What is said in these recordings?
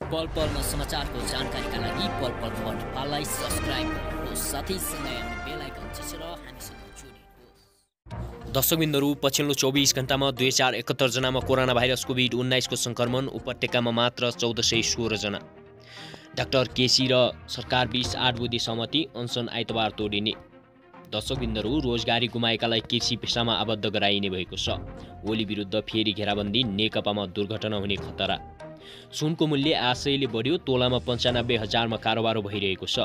पल पलमा समाचारको जानकारीका लागि पल पल खबर नेपाललाई सब्स्क्राइब गर्नुहोस् साथै सँगै आउने बेल आइकन थिचेर हामीसँग जोडिनुहोस्। दर्शकबिन्दुहरू, पछिल्लो 24 घण्टामा 2071 जनामा कोरोना भाइरस कोभिड-19 को संक्रमण, उपत्यकामा मात्र 1416 जना। डाक्टर केसी र सरकारबीच 8 बुँदे सहमति, अनसन आइतबार तोडिने। दर्शकबिन्दुहरू, रोजगारी गुमाएकालाई कृषि पेसामा आबद्ध गराइने भएको छ। ओली विरुद्ध फेरि घेराबन्दी, नेकपामा दुर्घटना हुने खतरा। सुनको मूल्य आशयले बढ्यो, तोलामा 95,000 मा कारोबार भइरहेको छ।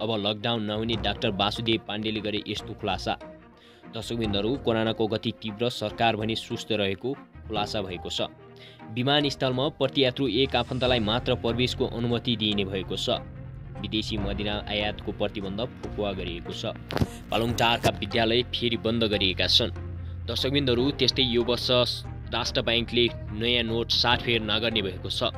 अब लकडाउन नहुने डाक्टर वासुदेव पाण्डेले गरे यस्तो खुलासा। दर्शकबिन्दुहरू, कोरोनाको गति तीव्र, सरकार भने सुस्त रहेको खुलासा भएको छ। विमानस्थलमा प्रतियात्रु एक आफन्तलाई मात्र प्रवेशको अनुमति दिइने भएको छ। विदेशी मदिरा आयातको प्रतिबन्ध फुकुवा गरिएको छ। पालुङटारका विद्यालय फेरि बन्द गरिएका छन्। दर्शकबिन्दुहरू, त्यस्तै यो वर्ष राष्ट्र ब्याङ्कले नयाँ नोट 60 फेर नगर्ने भएको छ।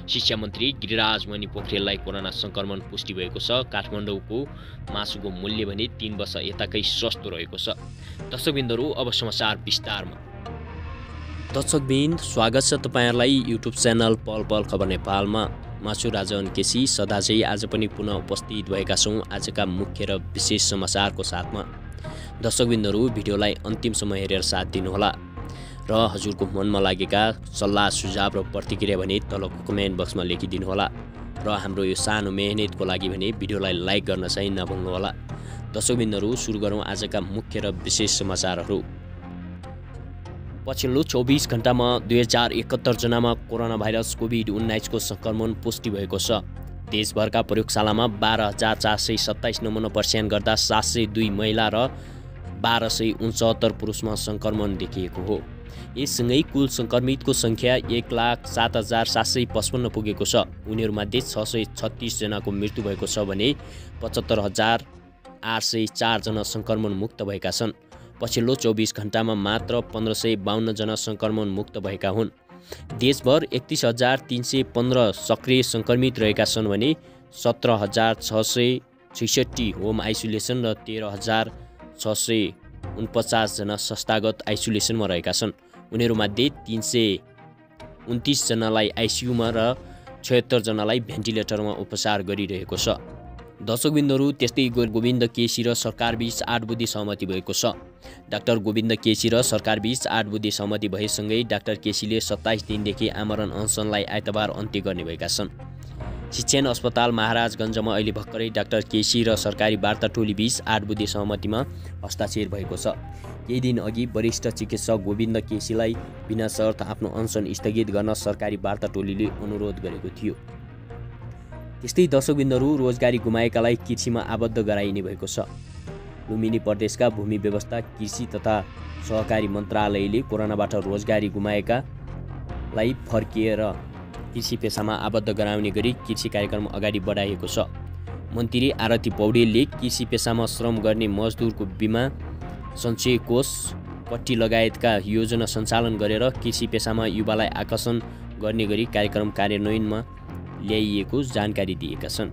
शिक्षा मन्त्री गिरिराज मणि पोखरेललाई कोरोना संक्रमण पुष्टि भएको छ। काठमाडौँको मासुको मूल्य भने 3 वर्ष यताकै सस्तो रहेको छ। दर्शकबिन्दुहरू, अब समाचार विस्तारमा। दर्शकबिन, स्वागत छ तपाईँहरूलाई युट्युब च्यानल पल पल खबर नेपालमा। मासु राजन केसी सदाझै आज पनि पुनः उपस्थित भएका छौँ आजका मुख्य र विशेष समाचारको साथमा। दर्शकबिन्दुहरू, भिडियोलाई अन्तिमसम्म हेरेर साथ दिनुहोला र हजुरको मनमा लागेका सल्लाह सुझाव र प्रतिक्रिया भने तलको कमेन्ट बक्समा लेखिदिनुहोला र हाम्रो यो सानो मेहनतको लागि भने भिडियोलाई लाइक गर्न चाहिँ नभुल्नुहोला। दर्शकबिन्दुहरू, सुरु गरौँ आजका मुख्य र विशेष समाचारहरू। पछिल्लो 24 घण्टामा 2071 जनामा कोरोना भाइरस कोभिड-19 को संक्रमण पुष्टि भएको छ। देशभरका प्रयोगशालामा 12,427 नमुना परीक्षण गर्दा 702 महिला र 1269 पुरुषमा संक्रमण देखिएको हो। यससँगै कुल संक्रमितको सङ्ख्या 1,07,755 पुगेको छ। उनीहरूमध्ये 636 जनाको मृत्यु भएको छ भने 75,804 जना संक्रमण मुक्त भएका छन्। पछिल्लो 24 घण्टामा मात्र 1,552 जना संक्रमण मुक्त भएका हुन्। देशभर 31,315 सक्रिय संक्रमित रहेका छन् भने 17,666 होम आइसोलेसन र 13,649 जना संस्थागत आइसोलेसनमा रहेका छन्। उनीहरूमध्ये 329 जनालाई आइसियुमा र 76 जनालाई भेन्टिलेटरमा उपचार गरिरहेको छ। दर्शकबिन्दुहरू, त्यस्तै गोविन्द केसी र सरकारबीच 8 बुँदे सहमति भएको छ। डाक्टर गोविन्द केसी र सरकारबीच 8 बुँदे सहमति भएसँगै डाक्टर केसीले 27 दिनदेखि आमरण अनसनलाई आइतबार अन्त्य गर्ने भएका छन्। शिक्षण अस्पताल महाराजगञ्जमा अहिले भर्खरै डाक्टर केसी र सरकारी वार्ता टोलीबीच 8 बुँदे सहमतिमा हस्ताक्षर भएको छ। केही दिन अघि वरिष्ठ चिकित्सक गोविन्द केसीलाई बिना शर्त आफ्नो अनसन स्थगित गर्न सरकारी वार्ता टोलीले अनुरोध गरेको थियो। त्यस्तै दर्शकबिन्दुहरू, रोजगारी गुमाएकालाई कृषिमा आबद्ध गराइने भएको छ। लुम्बिनी प्रदेशका भूमि व्यवस्था, कृषि तथा सहकारी मन्त्रालयले कोरोनाबाट रोजगारी गुमाएकालाई फर्किएर कृषि पेसामा आबद्ध गराउने गरी कृषि कार्यक्रम अगाडि बढाइएको छ। मन्त्री आरती पौडेलले कृषि पेसामा श्रम गर्ने मजदुरको बिमा सञ्चय कोष, पट्टी लगायतका योजना सञ्चालन गरेर कृषि पेसामा युवालाई आकर्षण गर्ने गरी कार्यक्रम कार्यान्वयनमा ल्याइएको जानकारी दिएका छन्।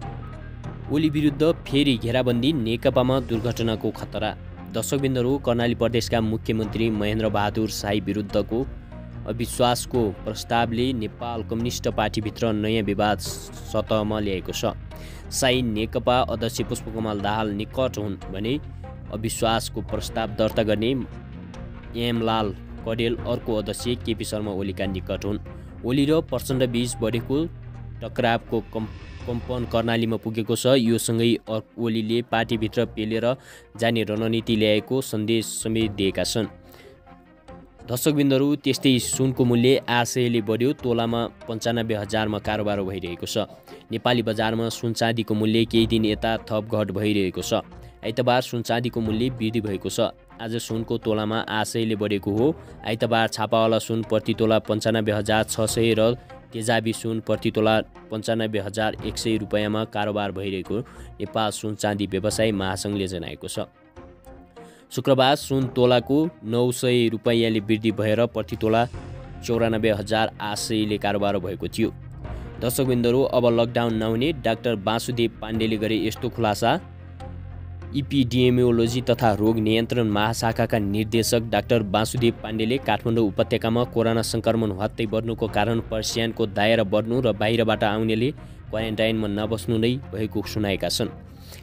ओली विरुद्ध फेरि घेराबन्दी, नेकपामा दुर्घटनाको खतरा। दर्शकबिन्दुहरू, कर्णाली प्रदेशका मुख्यमन्त्री महेन्द्र बहादुर शाही विरुद्धको अविश्वासको प्रस्तावले नेपाल कम्युनिस्ट पार्टीभित्र नयाँ विवाद सतहमा ल्याएको छ। शाही नेकपा अध्यक्ष पुष्पकमल दाहाल निकट हुन् भने अविश्वासको प्रस्ताव दर्ता गर्ने एमलाल कडेल अर्को अध्यक्ष केपी शर्मा ओलीका निकट हुन्। ओली र प्रचण्डबीच बढेको टकरावको कम्पन कर्णालीमा पुगेको छ। यो सँगै ओलीले पार्टीभित्र पेलेर जाने रणनीति ल्याएको सन्देश समेत दिएका छन्। दर्शकबिन्दुहरू, त्यस्तै सुनको मूल्य आशयले बढ्यो, तोलामा 95,000 मा कारोबार भइरहेको छ। नेपाली बजारमा सुन चाँदीको मूल्य केही दिन यता थप घट भइरहेको छ। आइतबार सुन चाँदीको मूल्य वृद्धि भएको छ। आज सुनको तोलामा आशयले बढेको हो। आइतबार छापावाला सुन प्रति तोला 95,600 र तेजाबी सुन प्रति तोला 95,100 रुपियाँमा कारोबार भइरहेको नेपाल सुन चाँदी व्यवसाय महासङ्घले जनाएको छ। शुक्रबार सुन तोलाको 900 रुपियाँले वृद्धि भएर प्रति तोला 94,800ले कारोबार भएको थियो। दर्शकबिन्दुहरू, अब लकडाउन नहुने डाक्टर वासुदेव पाण्डेले गरे यस्तो खुलासा। इपिडिएमियोलोजी तथा रोग नियन्त्रण महाशाखाका निर्देशक डाक्टर वासुदेव पाण्डेले काठमाडौँ उपत्यकामा कोरोना सङ्क्रमण हत्तै बढ्नुको कारण पर्सियानको दायरा बढ्नु र बाहिरबाट आउनेले क्वारेन्टाइनमा नबस्नु नै भएको सुनाएका छन्।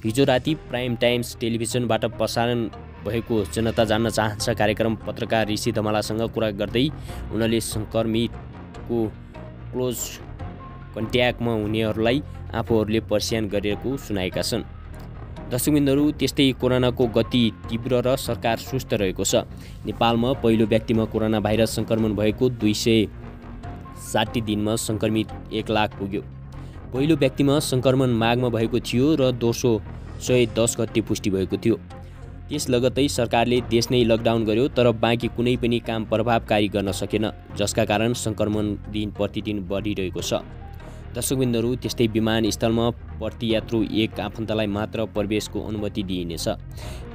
हिजो राति प्राइम टाइम्स टेलिभिजनबाट प्रसारण भएको जनता जान्न चाहन्छ कार्यक्रम पत्रकार ऋषि धमलासँग कुरा गर्दै उनले सङ्क्रमितको क्लोज कन्ट्याक्टमा हुनेहरूलाई आफूहरूले पर्सियान गरेको सुनाएका छन्। दर्शकबिन्दुहरू, त्यस्तै कोरोनाको गति तीव्र र सरकार सुस्त रहेको छ। नेपालमा पहिलो व्यक्तिमा कोरोना भाइरस सङ्क्रमण भएको 260 दिनमा सङ्क्रमित 1 लाख पुग्यो। पहिलो व्यक्तिमा सङ्क्रमण माघमा भएको थियो र दोस्रो 110 गते पुष्टि भएको थियो। त्यस लगत्तै सरकारले देश नै लकडाउन गर्यो, तर बाँकी कुनै पनि काम प्रभावकारी गर्न सकेन, जसका कारण सङ्क्रमण दिन प्रतिदिन बढिरहेको छ। दर्शकबिन्दुहरू, त्यस्तै विमानस्थलमा प्रतियात्रु 1 आफन्तलाई मात्र प्रवेशको अनुमति दिइनेछ।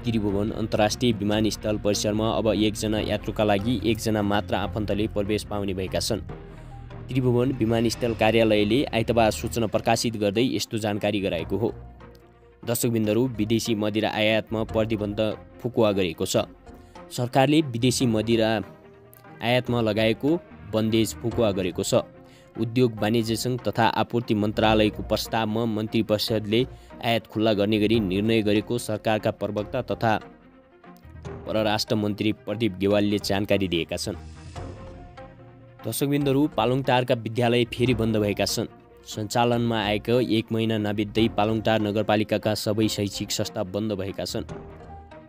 त्रिभुवन अन्तर्राष्ट्रिय विमानस्थल परिसरमा अब 1 जना यात्रुका लागि 1 जना मात्र आफन्तले प्रवेश पाउने भएका छन्। त्रिभुवन विमानस्थल कार्यालयले आइतबार सूचना प्रकाशित गर्दै यस्तो जानकारी गराएको हो। दर्शकबिन्दुहरू, विदेशी मदिरा आयातमा प्रतिबन्ध फुकुवा गरेको छ। सरकारले विदेशी मदिरा आयातमा लगाएको बन्देज फुकुवा गरेको छ। उद्योग वाणिज्य सङ्घ तथा आपूर्ति मन्त्रालयको प्रस्तावमा मन्त्री परिषदले आयात खुल्ला गर्ने गरी निर्णय गरेको सरकारका प्रवक्ता तथा परराष्ट्र मन्त्री प्रदीप गेवालीले जानकारी दिएका छन्। दर्शकबिन्दुहरू, पालङटारका विद्यालय फेरि बन्द भएका छन्। सञ्चालनमा आएको 1 महिना नबित्दै पालङटार नगरपालिकाका सबै शैक्षिक संस्था बन्द भएका छन्।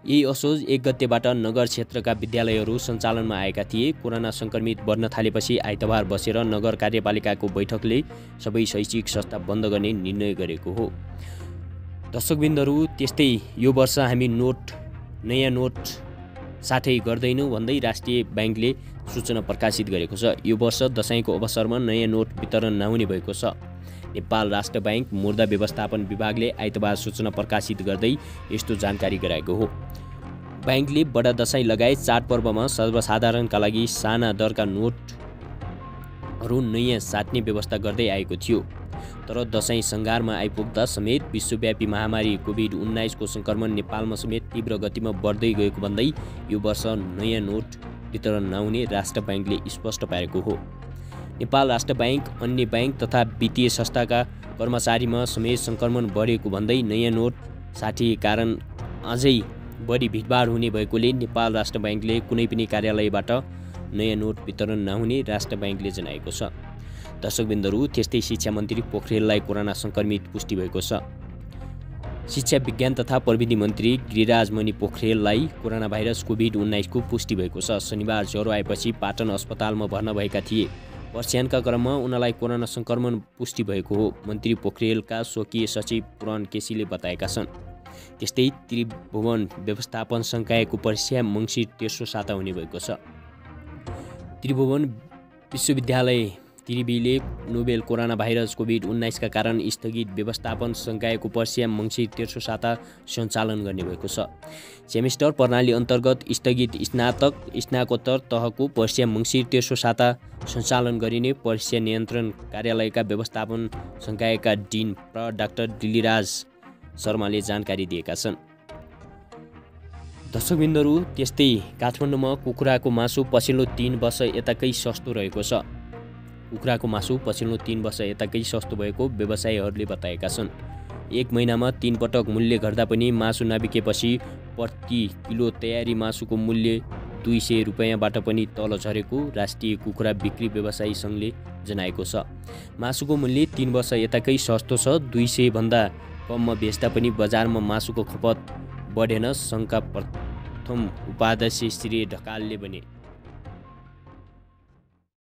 यही असोज 1 गतेबाट नगर क्षेत्रका विद्यालयहरू सञ्चालनमा आएका थिए। कोरोना सङ्क्रमित बढ्न थालेपछि आइतबार बसेर नगर कार्यपालिकाको बैठकले सबै शैक्षिक संस्था बन्द गर्ने निर्णय गरेको हो। दर्शकबिन्दुहरू, त्यस्तै यो वर्ष हामी नयाँ नोट साथै गर्दैनौँ भन्दै राष्ट्रिय ब्याङ्कले सूचना प्रकाशित गरेको छ। यो वर्ष दशैंको अवसरमा नयाँ नोट वितरण नहुने भएको छ। नेपाल राष्ट्र ब्याङ्क मुद्रा व्यवस्थापन विभागले आइतबार सूचना प्रकाशित गर्दै यस्तो जानकारी गराएको हो। ब्याङ्कले बडा दशैं लगायत चाडपर्वमा सर्वसाधारणका लागि साना दरका नोटहरू नयाँ साट्ने व्यवस्था गर्दै आएको थियो। तर दशैं सङ्घारमा आइपुग्दा समेत विश्वव्यापी महामारी कोभिड-19 को सङ्क्रमण नेपालमा समेत तीव्र गतिमा बढ्दै गएको भन्दै यो वर्ष नयाँ नोट वितरण नहुने राष्ट्र ब्याङ्कले स्पष्ट पारेको हो। नेपाल राष्ट्र ब्याङ्क अन्य ब्याङ्क तथा वित्तीय संस्थाका कर्मचारीमा समेत सङ्क्रमण बढेको भन्दै नयाँ नोट साट्ने कारण अझै बढी भिडभाड हुने भएकोले नेपाल राष्ट्र ब्याङ्कले कुनै पनि कार्यालयबाट नयाँ नोट वितरण नहुने राष्ट्र ब्याङ्कले जनाएको छ। दर्शकबिन्दुहरू, त्यस्तै शिक्षा मन्त्री पोखरेललाई कोरोना सङ्क्रमित पुष्टि भएको छ। शिक्षा विज्ञान तथा प्रविधि मन्त्री गिरिराजमणि पोखरेललाई कोरोना भाइरस कोभिड-19 को पुष्टि भएको छ। शनिबार ज्वरो आएपछि पाटन अस्पतालमा भर्ना भएका थिए। पर्सियानका क्रममा उनलाई कोरोना सङ्क्रमण पुष्टि भएको हो। मन्त्री पोखरेलका स्वकीय सचिव पुराण केसीले बताएका छन्। त्यस्तै त्रिभुवन व्यवस्थापन संकायको परीक्षा मङ्सिर तेस्रो साता हुने भएको छ। त्रिभुवन विश्वविद्यालय त्रिवीले नोबेल कोरोना भाइरस कोभिड-19 का कारण स्थगित व्यवस्थापन संकायको परीक्षा मङ्सिर तेस्रो साता सञ्चालन गर्ने भएको छ। सेमेस्टर प्रणाली अन्तर्गत स्थगित स्नातकोत्तर तहको परीक्षा मङ्सिर तेस्रो साता सञ्चालन गरिने परीक्षा नियन्त्रण कार्यालयका व्यवस्थापन संकायका डिन प्र डाक्टर दिलीराज शर्माले जानकारी दिएका छन्। दर्शकबिन्दुहरू, त्यस्तै काठमाडौँमा कुखुराको मासु पछिल्लो 3 वर्ष यताकै सस्तो रहेको छ। कुखुराको मासु पछिल्लो 3 वर्ष यताकै सस्तो भएको व्यवसायीहरूले बताएका छन्। 1 महिनामा 3 पटक मूल्य घट्दा पनि मासु नबिकेपछि प्रति किलो तयारी मासुको मूल्य 200 रुपैयाँबाट पनि तल झरेको राष्ट्रिय कुखुरा बिक्री व्यवसायी सङ्घले जनाएको छ। मासुको मूल्य 3 वर्ष यताकै सस्तो छ। 200 भन्दा कममा बेच्दा पनि बजारमा मासुको खपत बढेन, सङ्घका प्रथम उपाध्यक्ष श्री ढकालले भने।